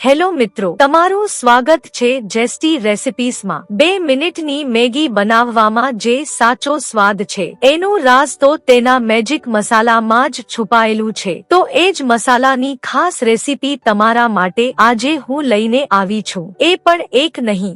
Hello મિત્રો, તમારું સ્વાગત છે જેસ્ટી રેસિપીસમાં। 2 મિનિટની મેગી બનાવવામાં જે સાચો સ્વાદ છે એનું રાઝ તો તેના મેજિક મસાલામાં જ છુપાયેલું છે। તો એ જ મસાલાની ખાસ રેસીપી તમારા માટે આજે હું લઈને આવી છું। એ પણ એક નહીં,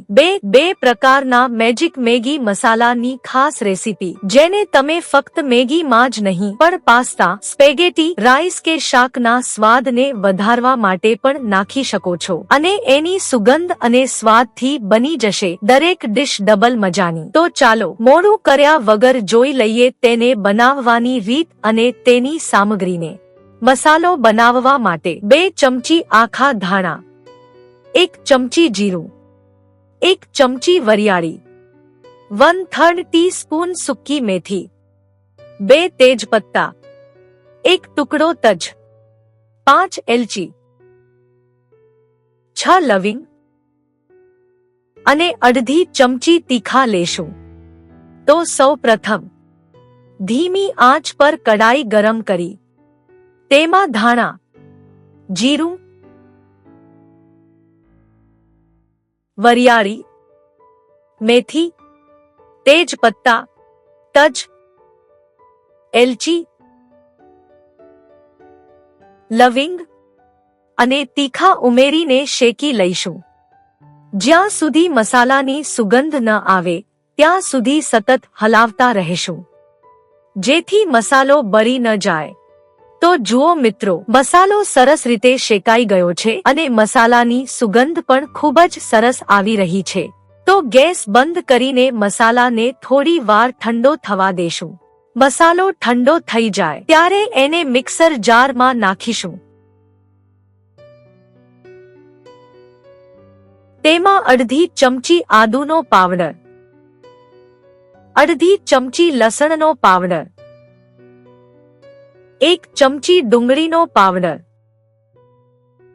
બે પ્રકારના મેજિક મેગી મસાલાની ખાસ રેસીપી, જેને તમે ફક્ત મેગીમાં જ નહીં પણ પાસ્તા, સ્પેગેટી, રાઈસ કે શાકના સ્વાદને વધારવા માટે પણ નાખી શકો છો અને એની સુગંધ અને સ્વાદથી બની જશે દરેક ડિશ ડબલ મજાની। તો ચાલો મોડું કર્યા વગર જોઈ લઈએ તેને બનાવવાની રીત અને તેની સામગ્રીને। મસાલો બનાવવા માટે 2 ચમચી આખા ધાણા, 1 ચમચી જીરું, 1 ચમચી વરિયાળી, 1/3 ટીસ્પૂન સૂકી મેથી, 2 તેજપત્તા, 1 ટુકડો તજ, 5 એલચી, 6 લવિંગ અને અડધી ચમચી તીખા લેશું। તો સૌ પ્રથમ ધીમી આંચ પર કડાઈ ગરમ કરી તેમાં ધાણા, જીરું, વરિયાળી, મેથી, તેજપત્તા, તજ, એલચી, લવિંગ અને તીખા ઉમેરીને શેકી લઈશું। જ્યાં સુધી મસાલાની સુગંધ ન આવે ત્યાં સુધી સતત હલાવતા રહેશું, જેથી મસાલો બળી ન જાય। તો જુઓ મિત્રો, મસાલો સરસ રીતે શેકાઈ ગયો છે અને મસાલાની સુગંધ પણ ખૂબ જ સરસ આવી રહી છે। તો ગેસ બંધ કરીને મસાલાને થોડી વાર ઠંડો થવા દેશું। મસાલો ઠંડો થઈ જાય ત્યારે એને મિક્સર જારમાં નાખીશું। તેમાં અડધી ચમચી આદુનો પાવડર, અડધી ચમચી લસણનો પાવડર, 1 ચમચી ડુંગળીનો પાવડર,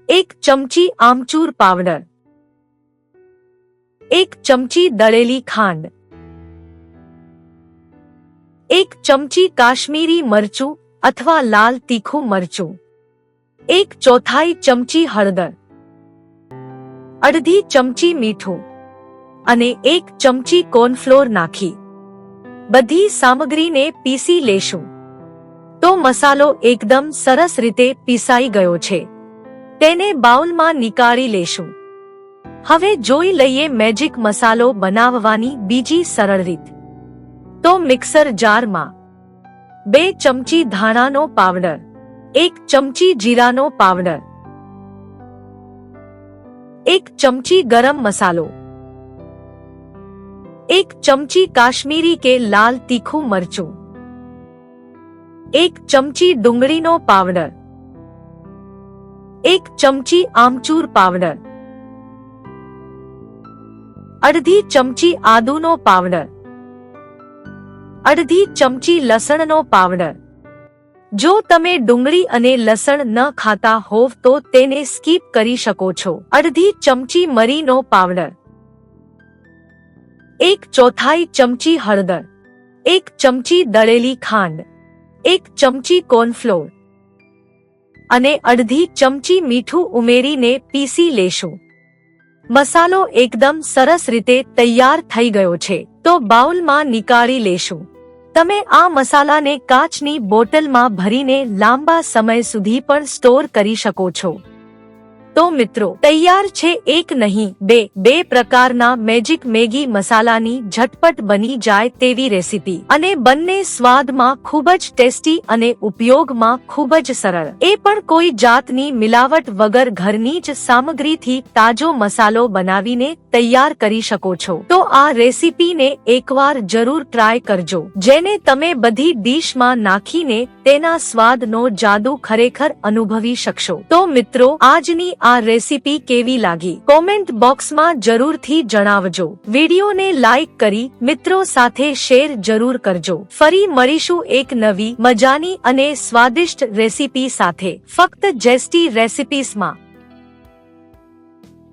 1 ચમચી આમચૂર પાવડર, 1 ચમચી દળેલી ખાંડ, 1 ચમચી કાશ્મીરી મરચું અથવા લાલ તીખું મરચું, 1/4 ચમચી હળદર, અડધી ચમચી મીઠું અને 1 ચમચી કોર્નફ્લોર નાખી બધી સામગ્રીને પીસી લેશું। તો મસાલો એકદમ સરસ રીતે પીસાઈ ગયો છે, તેને બાઉલમાં નીકાળી લેશું। હવે જોઈ લઈએ મેજિક મસાલો બનાવવાની બીજી સરળ રીત। તો મિક્સર જારમાં 2 ચમચી ધાણાનો પાવડર, 1 ચમચી જીરાનો પાવડર, 1 ચમચી ગરમ મસાલો, 1 ચમચી કાશ્મીરી કે લાલ તીખું મરચું, 1 ચમચી ડુંગળીનો પાવડર, 1 ચમચી આમચૂર પાવડર, અડધી ચમચી આદુનો પાવડર, અડધી ચમચી લસણનો પાવડર। જો તમે ડુંગળી અને લસણ ન ખાતા હોવ તો તેને સ્કીપ કરી શકો છો। અડધી ચમચી મરીનો પાવડર, 1/4 ચમચી હળદર, 1 ચમચી દળેલી ખાંડ, 1 ચમચી કોર્નફ્લોર અને અડધી ચમચી મીઠું ઉમેરીને પીસી લેશું। મસાલો એકદમ સરસ રીતે તૈયાર થઈ ગયો છે, તો બાઉલમાં નીકાળી લેશું। તમે આ મસાલાને કાચની બોટલમાં ભરીને લાંબા સમય સુધી પણ સ્ટોર કરી શકો છો। તો મિત્રો, તૈયાર છે એક નહીં બે પ્રકારના મેજિક મેગી મસાલાની ઝટપટ બની જાય તેવી રેસીપી, અને બંને સ્વાદમાં ખૂબ જ ટેસ્ટી અને ઉપયોગમાં ખૂબ જ સરળ। એ પણ કોઈ જાતની મિલાવટ વગર ઘરની જ સામગ્રીથી તાજો મસાલો બનાવીને તૈયાર કરી શકો છો। તો આ રેસીપીને એકવાર જરૂર ટ્રાય કરજો, જેને તમે બધી ડીશમાં નાખીને તેના સ્વાદનો જાદુ ખરેખર અનુભવી શકશો। તો મિત્રો, આજની આ રેસીપી કેવી લાગી કોમેન્ટ બોક્સમાં જરૂરથી જણાવજો। વિડીયોને લાઈક કરી મિત્રો સાથે શેર જરૂર કરજો। ફરી મળીશું એક નવી મજાની અને સ્વાદિષ્ટ રેસીપી સાથે, ફક્ત જેસ્ટી રેસિપીસમાં।